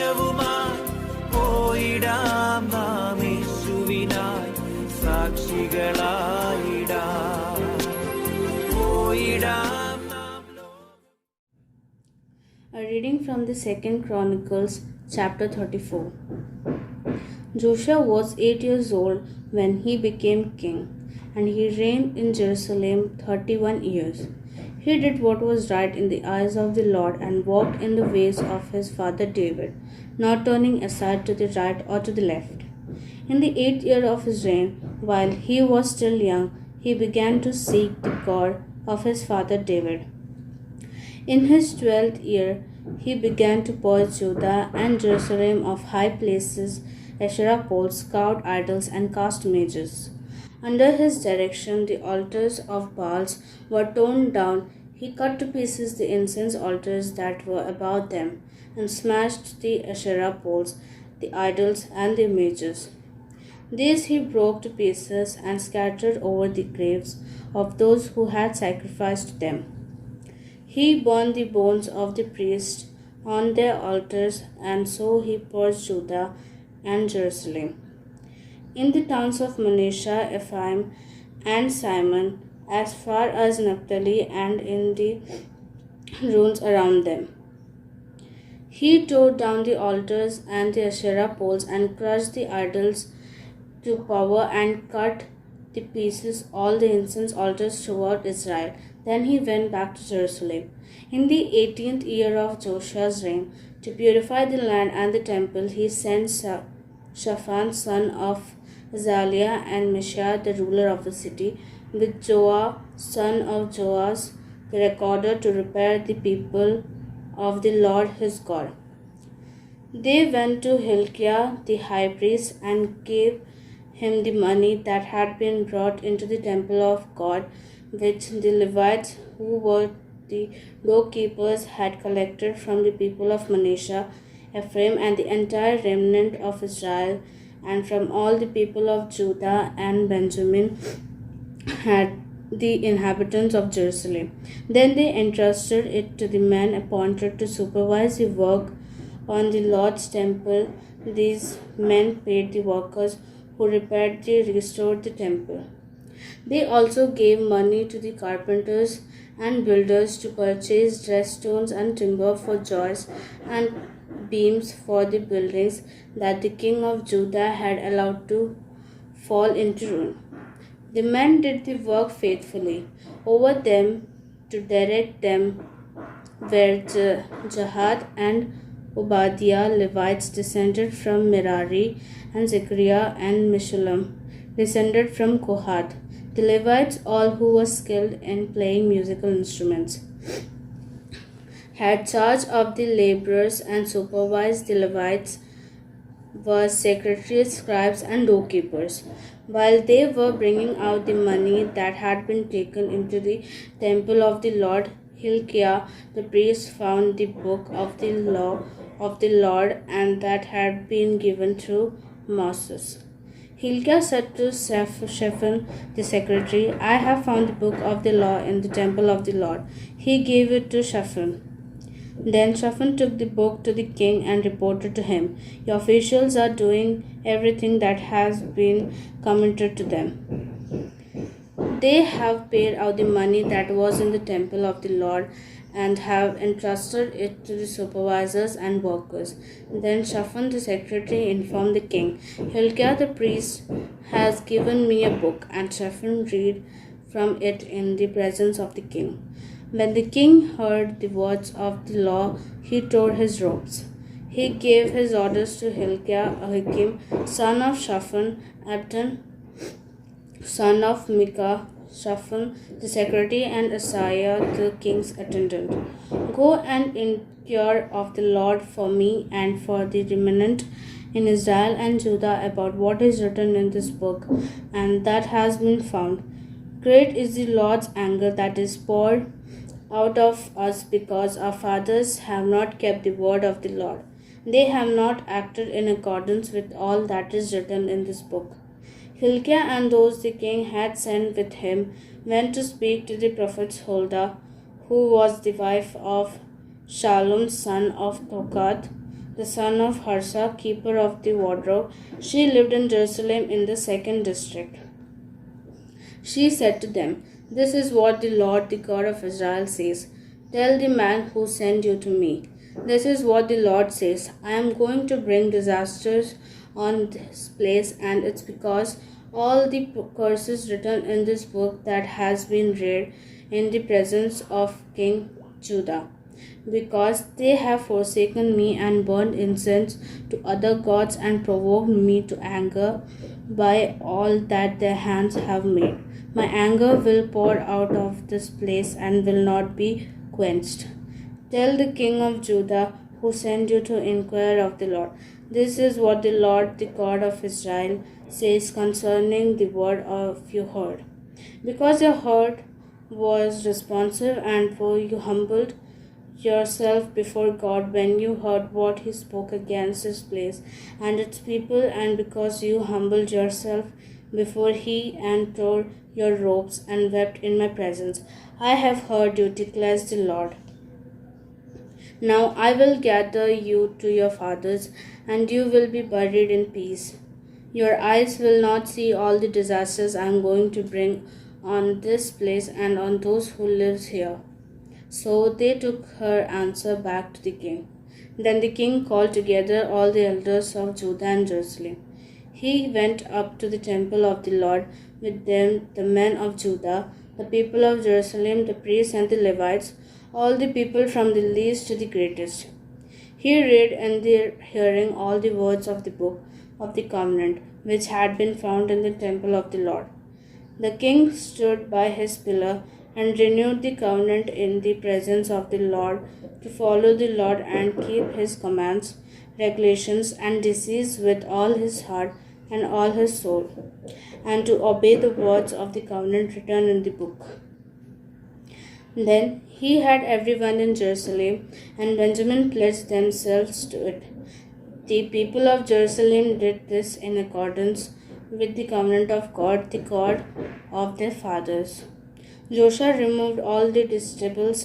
സാക്ഷ്യവുമായി പോയിടാം നാം യേശുവിനായി സാക്ഷികളായിടാം പോയിടാം നാം. A reading from the 2nd Chronicles, chapter 34. Joshua was 8 years old when he became king, and he reigned in Jerusalem 31 years. He did what was right in the eyes of the Lord and walked in the ways of his father David, not turning aside to the right or to the left. In the 8th year of his reign, while he was still young, he began to seek the God of his father David. In his 12th year, he began to purge Judah and Jerusalem of high places, Asherah poles, carved idols, and cast images. Under his direction, the altars of Baals were torn down. He cut to pieces the incense altars that were about them, and smashed the Asherah poles, the idols, and the images. These he broke to pieces and scattered over the graves of those who had sacrificed them. He burned the bones of the priests on their altars, and so he purged Judah and Jerusalem. In the towns of Manasseh, Ephraim, and Simon, as far as Naphtali, and in the ruins around them. He tore down the altars and the Asherah poles and crushed the idols to power and cut to pieces all the incense altars throughout Israel. Then he went back to Jerusalem. In the 18th year of Joshua's reign, to purify the land and the temple, he sent Shaphan, son of Azaliah, and Meshach, the ruler of the city, with Joah, son of Joas, the recorder, to repair the people of the Lord his God. They went to Hilkiah, the high priest, and gave him the money that had been brought into the temple of God, which the Levites, who were the doorkeepers, had collected from the people of Manasseh, Ephraim, and the entire remnant of Israel, and from all the people of Judah and Benjamin, had the inhabitants of Jerusalem. Then they entrusted it to the men appointed to supervise the work on the Lord's temple. These men paid the workers who repaired and restored the temple. They also gave money to the carpenters and builders to purchase dressed stones and timber for joists and beams for the buildings that the king of Judah had allowed to fall into ruin. The men did the work faithfully. Over them to direct them were Jahath and Obadiah, Levites descended from Merari, and Zechariah and Meshullam descended from Kohath. The Levites, all who were skilled in playing musical instruments, had charge of the laborers and supervised the Levites were secretaries, scribes, and doorkeepers. While they were bringing out the money that had been taken into the temple of the Lord, Hilkiah the priest found the book of the law of the Lord, and that had been given through Moses. Hilkiah said to Shaphan the secretary, "I have found the book of the law in the temple of the Lord." He gave it to Shaphan. Then Shaphan took the book to the king and reported to him, "Your officials are doing everything that has been committed to them. They have paid out the money that was in the temple of the Lord and have entrusted it to the supervisors and workers." Then Shaphan the secretary informed the king, "Hilkiah the priest has given me a book," and Shaphan read from it in the presence of the king. When the king heard the words of the law, he tore his robes. He gave his orders to Hilkiah, Ahikam, son of Shaphan, Abdon, son of Micah, Shaphan the secretary, and Asaiah the king's attendant. "Go and inquire of the Lord for me and for the remnant in Israel and Judah about what is written in this book, and that has been found. Great is the Lord's anger that is poured out of us because our fathers have not kept the word of the Lord. They have not acted in accordance with all that is written in this book." Hilkiah and those the king had sent with him went to speak to the prophet Huldah, who was the wife of Shallum, son of Tokath, the son of Harsha, keeper of the wardrobe. She lived in Jerusalem in the second district. She said to them, "This is what the Lord, the God of Israel, says. Tell the man who sent you to me. This is what the Lord says. I am going to bring disasters on this place, and it's because all the curses written in this book that has been read in the presence of King Judah. Because they have forsaken me and burned incense to other gods and provoked me to anger by all that their hands have made. My anger will pour out of this place and will not be quenched. Tell the king of Judah who sent you to inquire of the Lord. This is what the Lord, the God of Israel, says concerning the word of you heard. Because your heart was responsive and for you humbled yourself before God when you heard what he spoke against this place and its people, and because you humbled yourself before he and tore your robes and wept in my presence. I have heard you, declares the Lord. Now I will gather you to your fathers, and you will be buried in peace. Your eyes will not see all the disasters I am going to bring on this place and on those who live here. So they took her answer back to the king. Then the king called together all the elders of Judah and Jerusalem. He went up to the temple of the Lord with them, the men of Judah, the people of Jerusalem, the priests and the Levites, all the people from the least to the greatest. He read in their hearing all the words of the book of the covenant, which had been found in the temple of the Lord. The king stood by his pillar and renewed the covenant in the presence of the Lord to follow the Lord and keep his commands, regulations, and decrees with all his heart and all his soul, and to obey the words of the covenant written in the book. Then he had everyone in Jerusalem and Benjamin pledged themselves to it. The people of Jerusalem did this in accordance with the covenant of God, the God of their fathers. Joshua removed all the detestable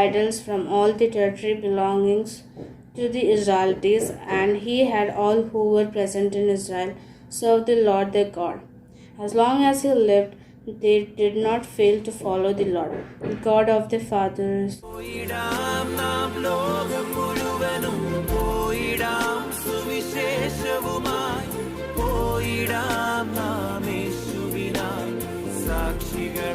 idols from all the territory belonging to the Israelites, and he had all who were present in Israel serve the Lord their God. As long as he lived, they did not fail to follow the Lord, the God of their fathers. പോയിടാം നാം ലോകം മുഴുവനും പോയിടാം സുവിശേഷവുമായി പോയിടാം നാം യേശുവിനായി സാക്ഷികൾ